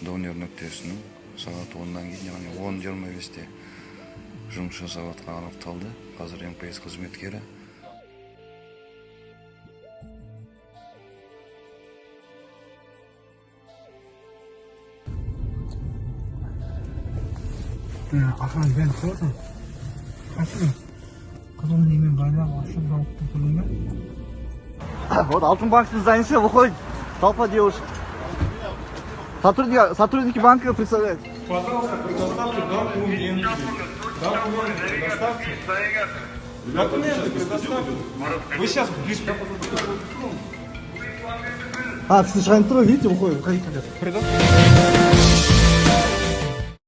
Донер нүктесінің сағат 10-нан кейін, яғни 10:25-те жұмыс жасап жатқаны анықталды. Қазір МПС қызметкері Охрана бәрін қойсын. Қасым, қызыл немен байлап ашып жауыпты көрдің бе? Вот Алтынбанктың зданиесі выходит толпа девушек. Сотрудники банка представляют. Пожалуйста, предоставьте документы. Документы предоставьте. Документы предоставьте. Вы сейчас без... А, ты слышишь, они трое, видите, выходят. Предоставьте.